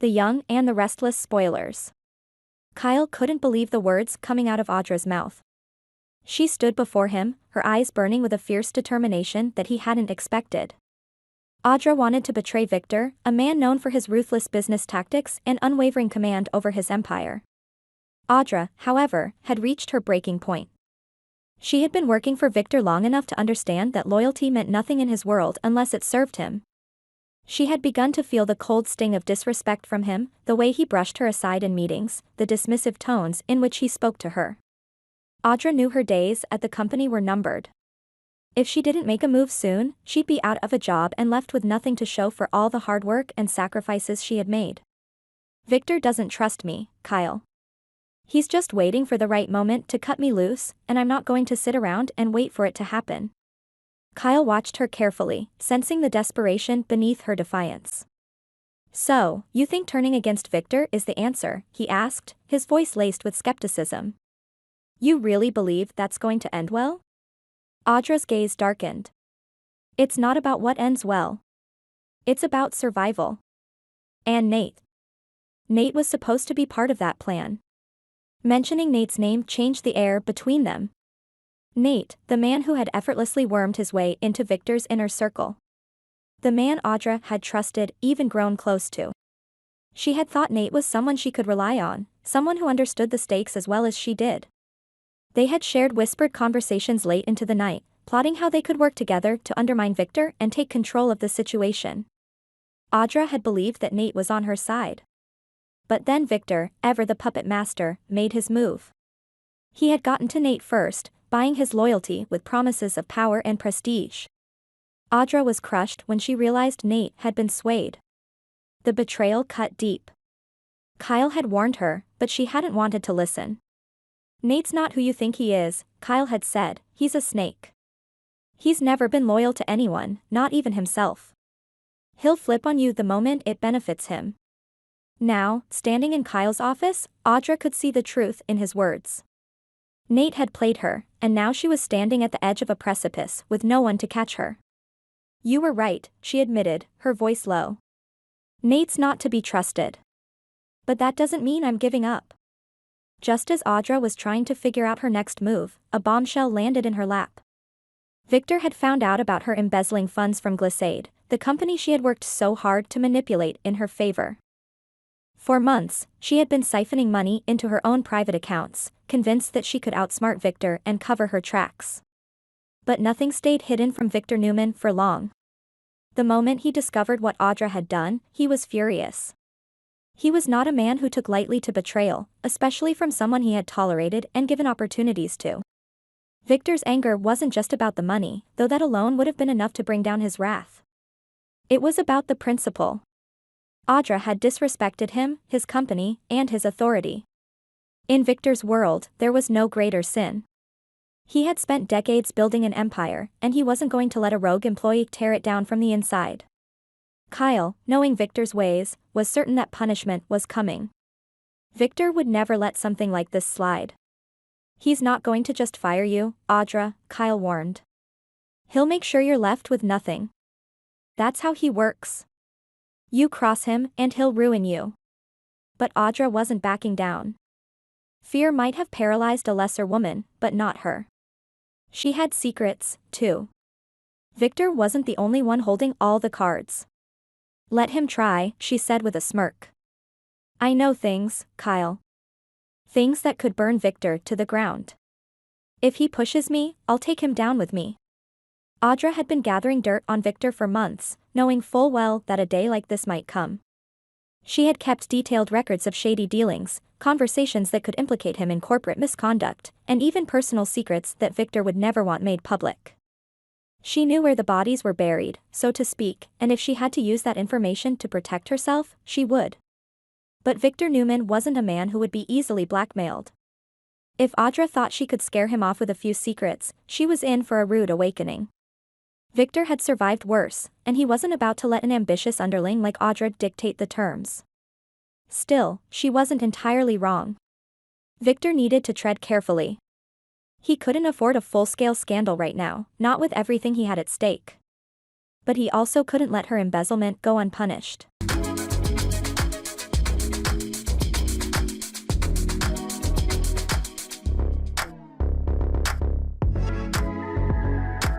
the young and the restless spoilers. Kyle couldn't believe the words coming out of Audra's mouth. She stood before him, her eyes burning with a fierce determination that he hadn't expected. Audra wanted to betray Victor, a man known for his ruthless business tactics and unwavering command over his empire. Audra, however, had reached her breaking point. She had been working for Victor long enough to understand that loyalty meant nothing in his world unless it served him. She had begun to feel the cold sting of disrespect from him, the way he brushed her aside in meetings, the dismissive tones in which he spoke to her. Audra knew her days at the company were numbered. If she didn't make a move soon, she'd be out of a job and left with nothing to show for all the hard work and sacrifices she had made. Victor doesn't trust me, Kyle. He's just waiting for the right moment to cut me loose, and I'm not going to sit around and wait for it to happen. Kyle watched her carefully, sensing the desperation beneath her defiance. So, you think turning against Victor is the answer? He asked, his voice laced with skepticism. You really believe that's going to end well? Audra's gaze darkened. It's not about what ends well. It's about survival. And Nate. Nate was supposed to be part of that plan. Mentioning Nate's name changed the air between them. Nate, the man who had effortlessly wormed his way into Victor's inner circle. The man Audra had trusted, even grown close to. She had thought Nate was someone she could rely on, someone who understood the stakes as well as she did. They had shared whispered conversations late into the night, plotting how they could work together to undermine Victor and take control of the situation. Audra had believed that Nate was on her side. But then Victor, ever the puppet master, made his move. He had gotten to Nate first, buying his loyalty with promises of power and prestige. Audra was crushed when she realized Nate had been swayed. The betrayal cut deep. Kyle had warned her, but she hadn't wanted to listen. Nate's not who you think he is, Kyle had said, he's a snake. He's never been loyal to anyone, not even himself. He'll flip on you the moment it benefits him. Now, standing in Kyle's office, Audra could see the truth in his words. Nate had played her, and now she was standing at the edge of a precipice with no one to catch her. You were right, she admitted, her voice low. Nate's not to be trusted. But that doesn't mean I'm giving up. Just as Audra was trying to figure out her next move, a bombshell landed in her lap. Victor had found out about her embezzling funds from Glissade, the company she had worked so hard to manipulate in her favor. For months, she had been siphoning money into her own private accounts, convinced that she could outsmart Victor and cover her tracks. But nothing stayed hidden from Victor Newman for long. The moment he discovered what Audra had done, he was furious. He was not a man who took lightly to betrayal, especially from someone he had tolerated and given opportunities to. Victor's anger wasn't just about the money, though that alone would have been enough to bring down his wrath. It was about the principle. Audra had disrespected him, his company, and his authority. In Victor's world, there was no greater sin. He had spent decades building an empire, and he wasn't going to let a rogue employee tear it down from the inside. Kyle, knowing Victor's ways, was certain that punishment was coming. Victor would never let something like this slide. He's not going to just fire you, Audra, Kyle warned. He'll make sure you're left with nothing. That's how he works. You cross him and he'll ruin you. But Audra wasn't backing down. Fear might have paralyzed a lesser woman, but not her. She had secrets, too. Victor wasn't the only one holding all the cards. Let him try, she said with a smirk. I know things, Kyle. Things that could burn Victor to the ground. If he pushes me, I'll take him down with me. Audra had been gathering dirt on Victor for months, knowing full well that a day like this might come. She had kept detailed records of shady dealings, conversations that could implicate him in corporate misconduct, and even personal secrets that Victor would never want made public. She knew where the bodies were buried, so to speak, and if she had to use that information to protect herself, she would. But Victor Newman wasn't a man who would be easily blackmailed. If Audra thought she could scare him off with a few secrets, she was in for a rude awakening. Victor had survived worse, and he wasn't about to let an ambitious underling like Audra dictate the terms. Still, she wasn't entirely wrong. Victor needed to tread carefully. He couldn't afford a full-scale scandal right now, not with everything he had at stake. But he also couldn't let her embezzlement go unpunished.